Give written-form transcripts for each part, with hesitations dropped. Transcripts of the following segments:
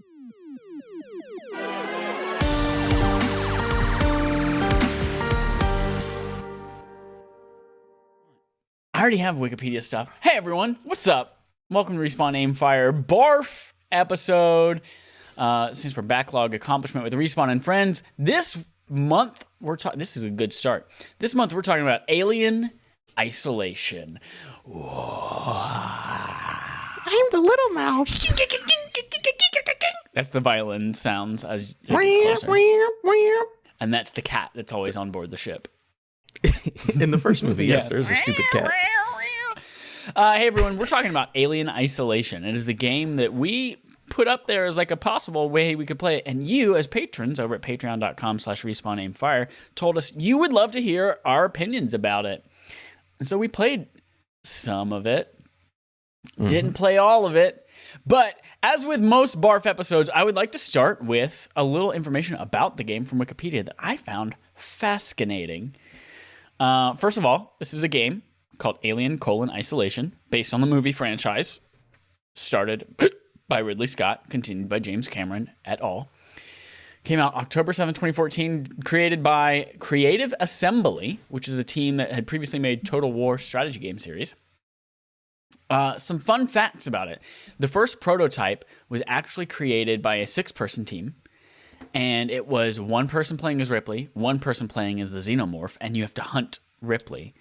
I already have Wikipedia stuff. Hey everyone, what's up? Welcome to Respawn Aim Fire BARF episode. Stands for Backlog Accomplishment with Respawn and Friends. This month, this is a good start. This month we're talking about Alien Isolation. Whoa. I'm the little mouse. That's the violin sounds as it gets closer. And that's the cat that's always on board the ship. In the first movie, yes, there's a stupid cat. Hey everyone, we're talking about Alien Isolation. It is a game that we put up there as like a possible way we could play it. And you, as patrons over at patreon.com/respawnaimfire, told us you would love to hear our opinions about it. And so we played some of it. Didn't play all of it. But as with most BARF episodes, I would like to start with a little information about the game from Wikipedia that I found fascinating. First of all, this is a game called Alien: Isolation, based on the movie franchise, started by Ridley Scott, continued by James Cameron et al. Came out October 7, 2014, created by Creative Assembly, which is a team that had previously made Total War strategy game series. Some fun facts about it. The first prototype was actually created by a 6-person team. And it was one person playing as Ripley, one person playing as the Xenomorph, and you have to hunt Ripley.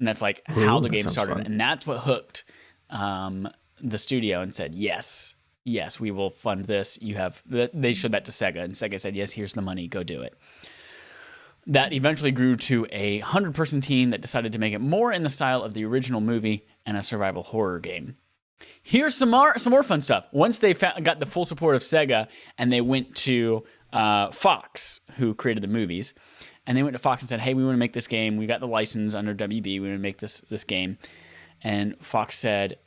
And that's like how the game started. Fun. And that's what hooked the studio and said, yes, we will fund this. They showed that to Sega, and Sega said, yes, here's the money, go do it. That eventually grew to a 100-person team that decided to make it more in the style of the original movie and a survival horror game. Here's some more fun stuff. Once they got the full support of Sega, and they went to Fox, who created the movies, and they went to Fox and said, hey, we want to make this game. We got the license under WB. We want to make this game. And Fox said,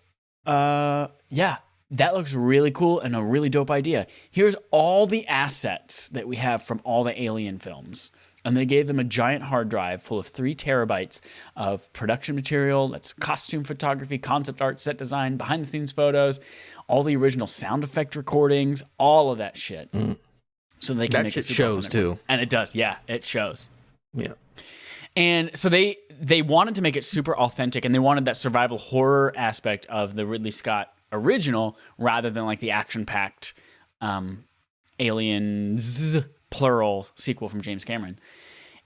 yeah, that looks really cool and a really dope idea. Here's all the assets that we have from all the Alien films. And they gave them a giant hard drive full of 3 terabytes of production material. That's costume photography, concept art, set design, behind-the-scenes photos, all the original sound effect recordings, all of that shit. So they can make it shows too. And it does, yeah, it shows. Yeah. And so they wanted to make it super authentic, and they wanted that survival horror aspect of the Ridley Scott original rather than like the action-packed Aliens plural sequel from James Cameron.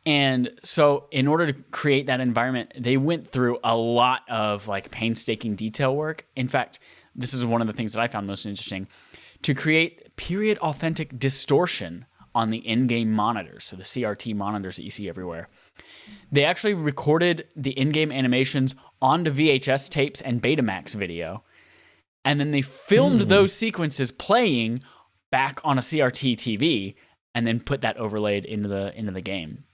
And so in order to create that environment, they went through a lot of like painstaking detail work. In fact, this is one of the things that I found most interesting, to create period authentic distortion on the in-game monitors, so the CRT monitors that you see everywhere. They actually recorded the in-game animations onto VHS tapes and Betamax video, and then they filmed those sequences playing back on a CRT TV, and then put that overlaid into the game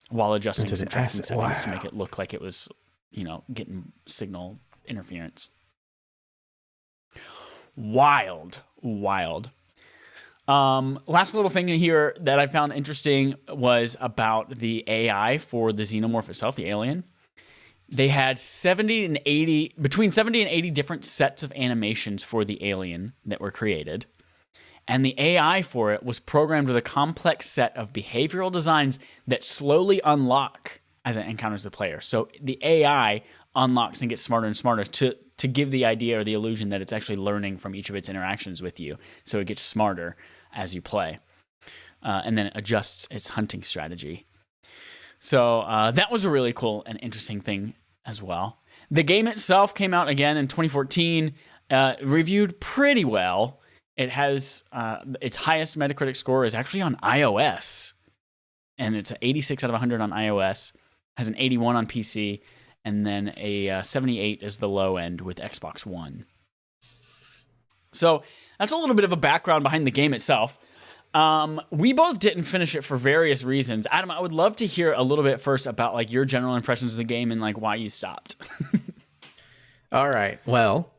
while adjusting some tracking settings to make it look like it was, getting signal interference. Wild. Last little thing in here that I found interesting was about the AI for the Xenomorph itself, the alien. They had between 70 and 80 different sets of animations for the alien that were created. And the AI for it was programmed with a complex set of behavioral designs that slowly unlock as it encounters the player. So the AI unlocks and gets smarter and smarter to give the idea or the illusion that it's actually learning from each of its interactions with you. So it gets smarter as you play. And then it adjusts its hunting strategy. So that was a really cool and interesting thing as well. The game itself came out again in 2014, reviewed pretty well. It has its highest Metacritic score is actually on iOS, and it's an 86 out of 100 on iOS, has an 81 on PC, and then a 78 is the low end with Xbox One. So that's a little bit of a background behind the game itself. We both didn't finish it for various reasons. Adam, I would love to hear a little bit first about like your general impressions of the game and like why you stopped. All right. Well,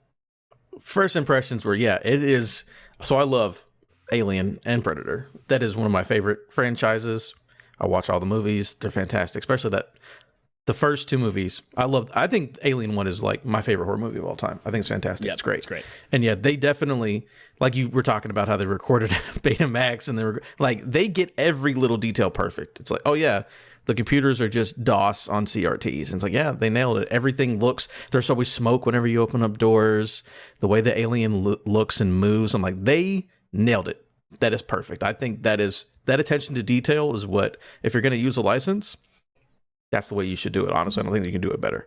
first impressions were, it is. So I love Alien and Predator. That is one of my favorite franchises. I watch all the movies. They're fantastic, especially that The first two movies, I think Alien 1 is like my favorite horror movie of all time. I think it's fantastic. Yep, it's great. it's great. And yeah, they definitely, like you were talking about how they recorded Betamax, and they were like, they get every little detail perfect. It's like, oh yeah, the computers are just DOS on CRTs. And it's like, yeah, they nailed it. Everything looks, there's always smoke whenever you open up doors. The way the alien looks and moves, I'm like, they nailed it. That is perfect. I think that attention to detail is what, if you're going to use a license, that's the way you should do it. Honestly, I don't think you can do it better.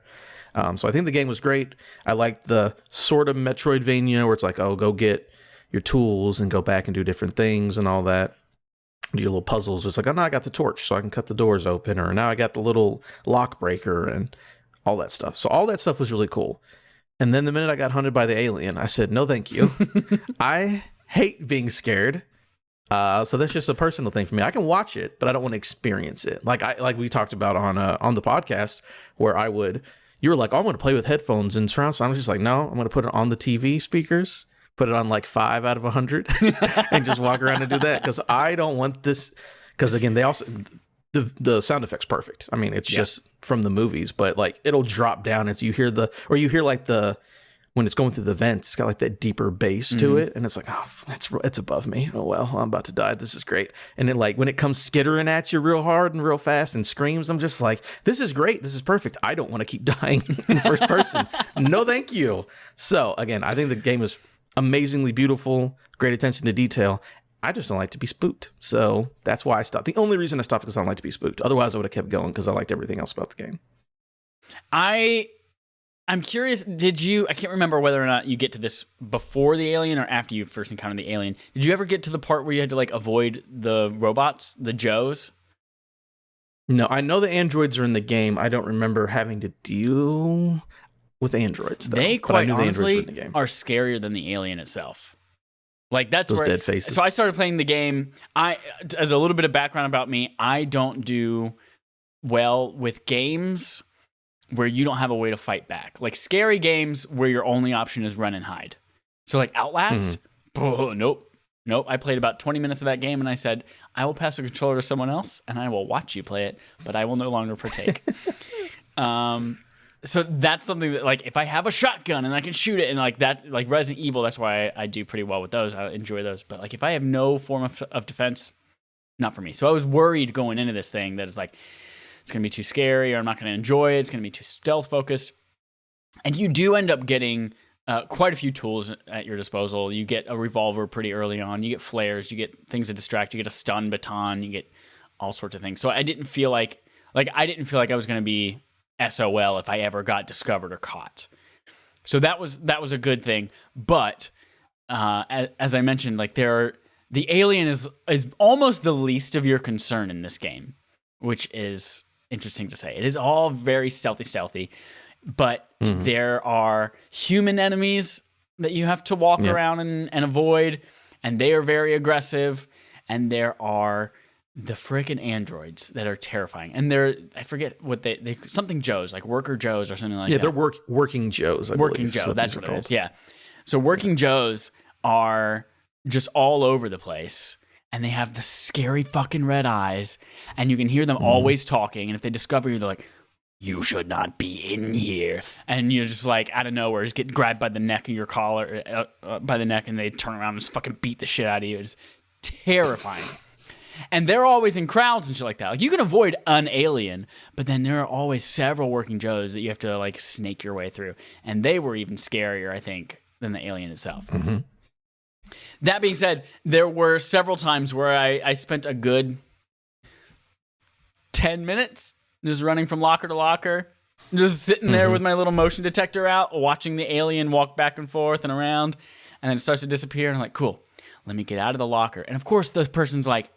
So I think the game was great. I liked the sort of Metroidvania where it's like, oh, go get your tools and go back and do different things and all that. Do your little puzzles. It's like, oh, now I got the torch so I can cut the doors open, or now I got the little lock breaker and all that stuff. So all that stuff was really cool. And then the minute I got hunted by the alien, I said, no, thank you. I hate being scared. So that's just a personal thing for me. I can watch it, but I don't want to experience it. Like we talked about on the podcast, where you were like, oh, I'm going to play with headphones and surround sound. I was just like, no, I'm going to put it on the TV speakers, put it on like 5 out of 100 and just walk around and do that. Cause I don't want this. Cause again, they also, the sound effect's perfect. I mean, it's just from the movies, but like it'll drop down as you hear when it's going through the vents, it's got like that deeper bass to it. And it's like, oh, it's above me. Oh, well, I'm about to die. This is great. And then like when it comes skittering at you real hard and real fast and screams, I'm just like, this is great. This is perfect. I don't want to keep dying in first person. No, thank you. So again, I think the game is amazingly beautiful, great attention to detail. I just don't like to be spooked. So that's why I stopped. The only reason I stopped is because I don't like to be spooked. Otherwise I would have kept going because I liked everything else about the game. I'm curious, I can't remember whether or not you get to this before the alien or after you first encountered the alien. Did you ever get to the part where you had to like avoid the robots, the Joes? No, I know the androids are in the game. I don't remember having to deal with androids, though. They quite honestly are scarier than the alien itself. Like that's those dead faces. So I started playing the game. As a little bit of background about me, I don't do well with games where you don't have a way to fight back. Like scary games where your only option is run and hide. So like Outlast, nope. I played about 20 minutes of that game and I said, I will pass the controller to someone else and I will watch you play it, but I will no longer partake. So that's something that like, if I have a shotgun and I can shoot it and like that, like Resident Evil, that's why I do pretty well with those. I enjoy those. But like, if I have no form of defense, not for me. So I was worried going into this thing that it's like, it's going to be too scary or I'm not going to enjoy it. It's going to be too stealth focused. And you do end up getting quite a few tools at your disposal. You get a revolver pretty early on. You get flares. You get things to distract. You get a stun baton. You get all sorts of things. So I didn't feel like I was going to be SOL if I ever got discovered or caught. So that was a good thing. But as I mentioned, like the alien is almost the least of your concern in this game, which is interesting to say. It is all very stealthy, but there are human enemies that you have to walk around and avoid, and they are very aggressive, and there are the freaking androids that are terrifying. And I forget what they something Joes, like worker Joes or something like that. Yeah, they're working Joes. Working Joe, that's what it is. Yeah. So working Joes are just all over the place. And they have the scary fucking red eyes, and you can hear them always talking. And if they discover you, they're like, "You should not be in here." And you're just like out of nowhere, just get grabbed by the neck of your collar, by the neck, and they turn around and just fucking beat the shit out of you. It's terrifying. And they're always in crowds and shit like that. Like you can avoid an alien, but then there are always several working Joes that you have to like snake your way through. And they were even scarier, I think, than the alien itself. Mm-hmm. That being said, there were several times where I spent a good 10 minutes just running from locker to locker, just sitting there with my little motion detector out, watching the alien walk back and forth and around, and then it starts to disappear, and I'm like, cool, let me get out of the locker. And of course, the person's like,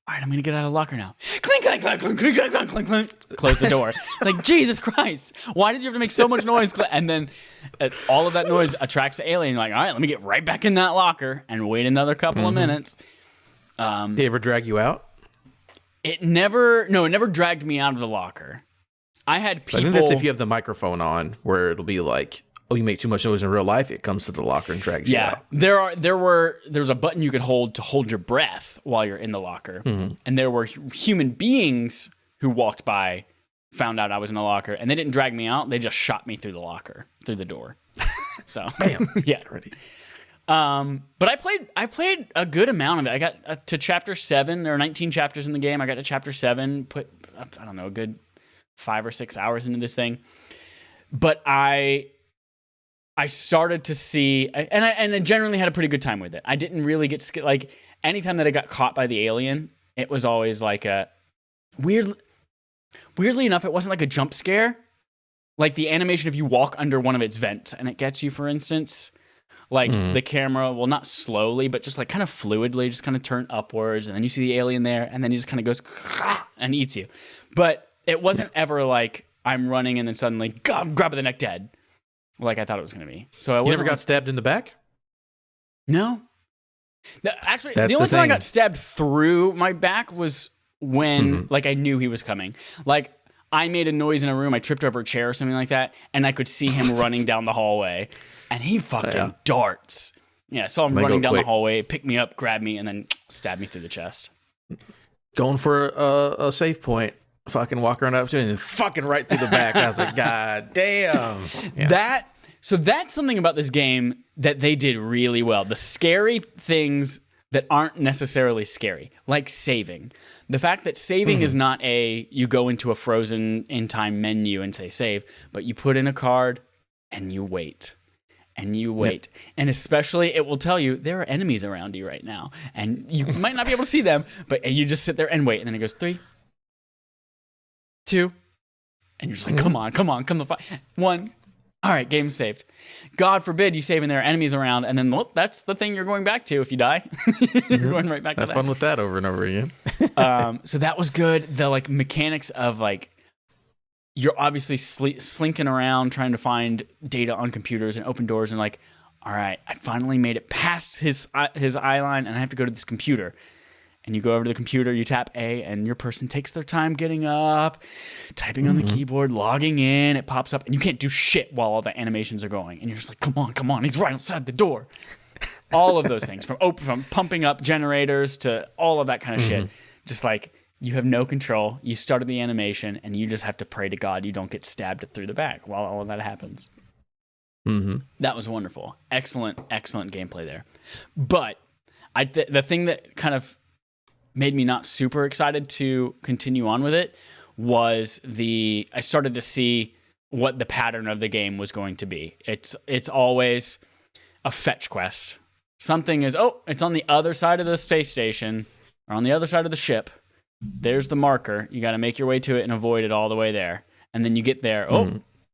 all right, I'm going to get out of the locker now. Clink, clink, clink, clink, clink, clink, clink, clink. Close the door. It's like, Jesus Christ, why did you have to make so much noise? And then all of that noise attracts the alien. You're like, all right, let me get right back in that locker and wait another couple of minutes. Did it ever drag you out? It never dragged me out of the locker. I had people. I think that's if you have the microphone on, where it'll be like, oh, you make too much noise in real life, it comes to the locker and drags you out. There's a button you could hold to hold your breath while you're in the locker. And there were human beings who walked by found out I was in a locker, and they didn't drag me out. They just shot me through the locker, through the door. So Bam. yeah. Already. But I played a good amount of it. I got to chapter 7. There are 19 chapters in the game. I got to chapter 7, put, I don't know, a good 5 or 6 hours into this thing. But I started to see, and I generally had a pretty good time with it. I didn't really get scared. Like, anytime that I got caught by the alien, it was always like a weirdly enough, it wasn't like a jump scare. Like the animation, if you walk under one of its vents and it gets you, for instance, like the camera will not slowly, but just like kind of fluidly, just kind of turn upwards, and then you see the alien there, and then he just kind of goes and eats you. But it wasn't ever like I'm running and then suddenly grab the neck dead, like I thought it was going to be. So You never got stabbed in the back? No. Actually, That's the only the time I thing. got stabbed through my back was when, like, I knew he was coming. Like, I made a noise in a room, I tripped over a chair or something like that, and I could see him running down the hallway, and he fucking darts. Yeah, saw him They running go down the quick. hallway, picked me up, grabbed me, and then stabbed me through the chest. Going for a safe point. Fucking walk around up to it and fucking right through the back. I was like, God damn. Yeah. So that's something about this game that they did really well. The scary things that aren't necessarily scary, like saving. The fact that saving is not you go into a frozen in time menu and say save, but you put in a card and you wait. And you wait. Yep. And especially it will tell you there are enemies around you right now. And you might not be able to see them, but you just sit there and wait. And then it goes 3, 2, and you're just like, come on, come the 1. All right, game saved. God forbid you save and there are enemies around, and then that's the thing you're going back to if you die. You're going right back to Have that. fun with that over and over again. So that was good. The like mechanics of like you're obviously slinking around trying to find data on computers and open doors, and like, all right, I finally made it past his eye line, and I have to go to this computer. And you go over to the computer, you tap A, and your person takes their time getting up, typing on the keyboard, logging in. It pops up, and you can't do shit while all the animations are going. And you're just like, come on, he's right outside the door. All of those things, from pumping up generators to all of that kind of shit. Just like, you have no control. You started the animation, and you just have to pray to God you don't get stabbed through the back while all of that happens. That was wonderful. Excellent gameplay there. But the thing that kind of made me not super excited to continue on with it was I started to see what the pattern of the game was going to be. It's always a fetch quest. Something is, it's on the other side of the space station or on the other side of the ship. There's the marker. You got to make your way to it and avoid it all the way there. And then you get there.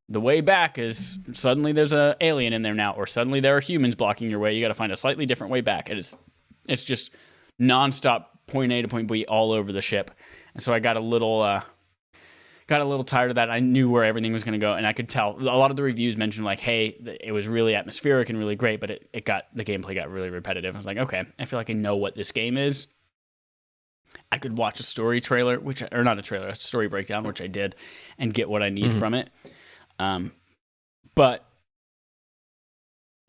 The way back is suddenly there's an alien in there now, or suddenly there are humans blocking your way. You got to find a slightly different way back. It's just nonstop point A to point B all over the ship. And so I got a little tired of that. I knew where everything was going to go, and I could tell. A lot of the reviews mentioned like, hey, it was really atmospheric and really great, but the gameplay got really repetitive. I was like, okay, I feel like I know what this game is. I could watch a story trailer, a story breakdown, which I did, and get what I need from it. But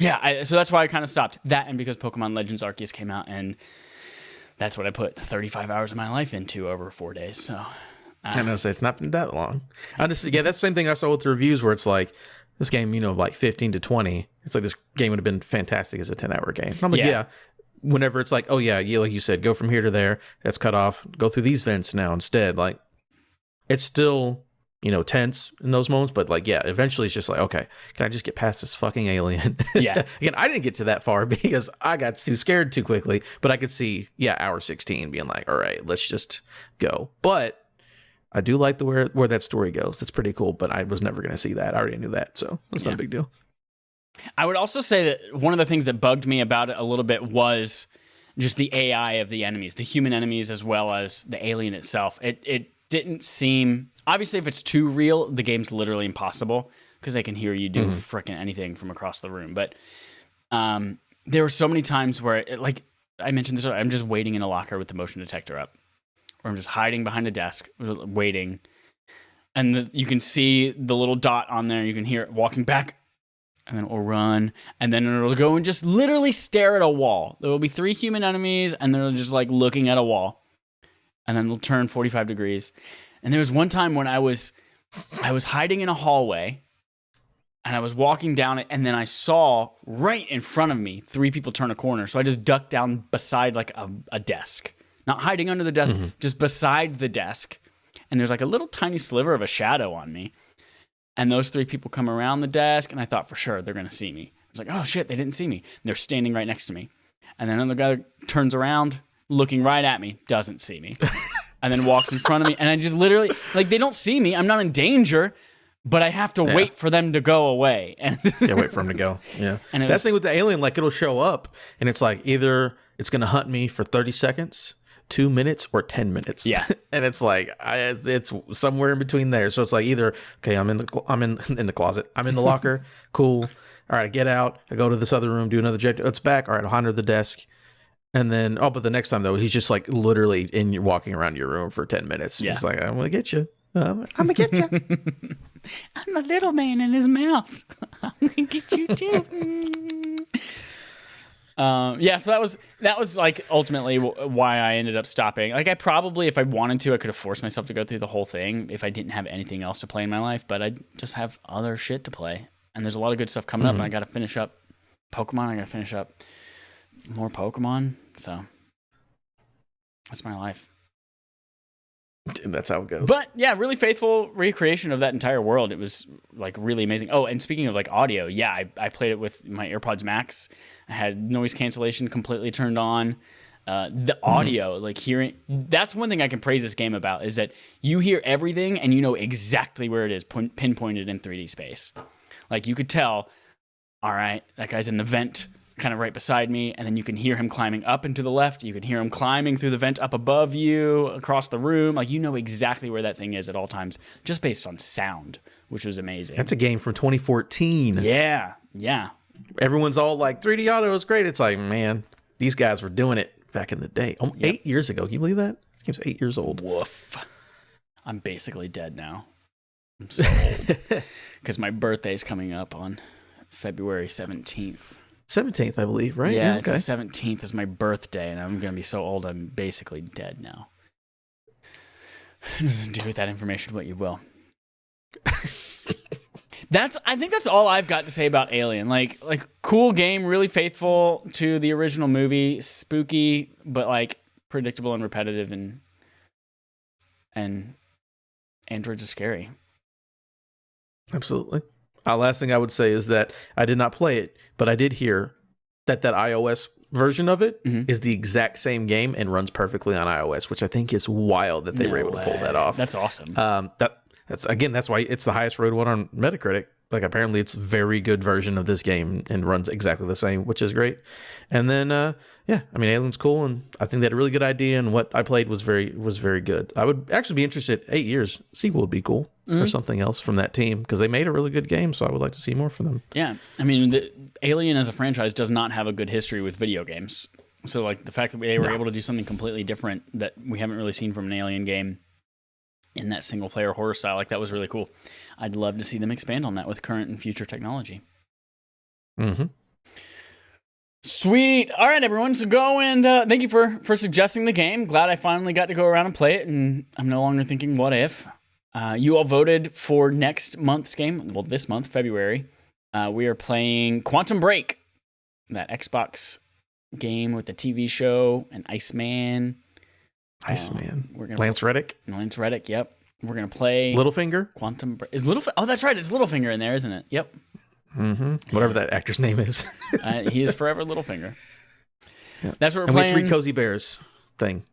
yeah, so that's why I kind of stopped that, and because Pokemon Legends Arceus came out, and that's what I put 35 hours of my life into over 4 days. So I know, it's not been that long. Honestly, yeah, that's the same thing I saw with the reviews where it's like, this game, like 15 to 20. It's like this game would have been fantastic as a 10-hour game. And I'm like, yeah. Whenever it's like, like you said, go from here to there, that's cut off, go through these vents now instead. Like, it's still, tense in those moments, but like, yeah, eventually it's just like, okay, can I just get past this fucking alien? Yeah. Again, I didn't get to that far because I got too scared too quickly, but I could see, hour 16 being like, all right, let's just go. But I do like where that story goes. That's pretty cool, but I was never going to see that. I already knew that, so it's not a big deal. I would also say that one of the things that bugged me about it a little bit was just the AI of the enemies, the human enemies as well as the alien itself. It didn't seem... Obviously, if it's too real, the game's literally impossible because they can hear you do frickin' anything from across the room. But there were so many times where, like I mentioned this, I'm just waiting in a locker with the motion detector up, or I'm just hiding behind a desk waiting, and you can see the little dot on there. You can hear it walking back, and then it will run, and then it'll go and just literally stare at a wall. There will be 3 human enemies, and they're just like looking at a wall, and then they'll turn 45 degrees. And there was one time when I was I was hiding in a hallway, and I was walking down it, and then I saw right in front of me 3 people turn a corner. So I just ducked down beside like a desk, not hiding under the desk, just beside the desk. And there's like a little tiny sliver of a shadow on me. And those 3 people come around the desk, and I thought for sure they're going to see me. I was like, oh shit, they didn't see me. And they're standing right next to me. And then another guy turns around, looking right at me, doesn't see me. And then walks in front of me. And I just literally, like, they don't see me. I'm not in danger. But I have to wait for them to go away. And wait for them to go. Yeah. And that thing with the alien, like it'll show up and it's like either it's going to hunt me for 30 seconds, 2 minutes, or 10 minutes. Yeah. And it's like, it's somewhere in between there. So it's like either, okay, I'm in the closet. I'm in the locker. Cool. All right, I get out. I go to this other room, do another jet. It's back. All right, I'll under the desk. And then, but the next time though, he's just like literally walking around your room for 10 minutes. Yeah. He's like, I'm going to get you. I'm gonna get you. I'm the little man in his mouth. I'm gonna get you too. So that was like ultimately why I ended up stopping. Like I probably, if I wanted to, I could have forced myself to go through the whole thing if I didn't have anything else to play in my life. But I just have other shit to play, and there's a lot of good stuff coming up. And I got to finish up Pokemon. I got to finish up more Pokemon. So that's my life. That's how it goes. But yeah, really faithful recreation of that entire world. It was like really amazing. Oh, and speaking of like audio, yeah, I played it with my AirPods Max. I had noise cancellation completely turned on. The audio, like hearing, that's one thing I can praise this game about, is that you hear everything and you know exactly where it is pinpointed in 3D space. Like you could tell, all right, that guy's in the vent kind of right beside me, and then you can hear him climbing up and to the left. You can hear him climbing through the vent up above you, across the room. Like you know exactly where that thing is at all times, just based on sound, which was amazing. That's a game from 2014. Yeah. Everyone's all like, 3D audio is great. It's like, man, these guys were doing it back in the day. 8 years ago. Can you believe that? This game's 8 years old. Woof. I'm basically dead now. I'm so old. Because my birthday's coming up on February 17th. 17th, I believe, right? Yeah, it's the 17th is my birthday, and I'm going to be so old I'm basically dead now. Do with that information what you will. I think that's all I've got to say about Alien. Like cool game, really faithful to the original movie, spooky, but like predictable and repetitive, and androids are scary. Absolutely. Last thing I would say is that I did not play it, but I did hear that iOS version of it is the exact same game and runs perfectly on iOS, which I think is wild that they were able to pull that off. That's awesome. That's why it's the highest rated one on Metacritic. Like apparently it's a very good version of this game and runs exactly the same, which is great. And then Alien's cool, and I think they had a really good idea, and what I played was very good. I would actually be interested. 8 years sequel would be cool or something else from that team, because they made a really good game, so I would like to see more from them. Yeah, I mean, the Alien as a franchise does not have a good history with video games, so like the fact that they were able to do something completely different that we haven't really seen from an Alien game in that single player horror style, like that was really cool. I'd love to see them expand on that with current and future technology. Sweet. All right, everyone. So go and thank you for suggesting the game. Glad I finally got to go around and play it, and I'm no longer thinking, what if? You all voted for next month's game. Well, this month, February. We are playing Quantum Break, that Xbox game with the TV show and Iceman. Lance Reddick. Lance Reddick, yep. We're going to play Littlefinger. Quantum Break. Oh, that's right. It's Littlefinger in there, isn't it? Yep. Whatever that actor's name is. He is forever Littlefinger. Yeah. That's what we're and playing. We have to read Cozy Bear's thing.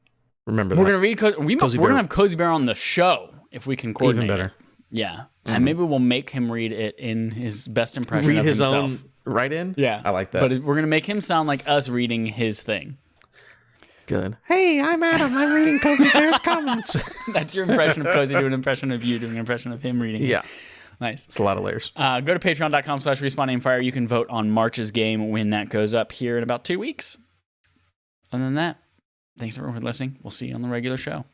Remember we're that. We're going to read We're going to have Cozy Bear on the show if we can coordinate. Even better. Yeah. And maybe we'll make him read it in his best impression of himself. Read his own write-in? Yeah. I like that. But we're going to make him sound like us reading his thing. Good. Hey, I'm Adam. I'm reading Cozy Bear's comments. That's your impression of Cozy, doing an impression of you, doing an impression of him reading. Yeah. Nice. It's a lot of layers. Go to patreon.com/respawnAimFire. You can vote on March's game when that goes up here in about 2 weeks. Other than that, thanks everyone for listening. We'll see you on the regular show.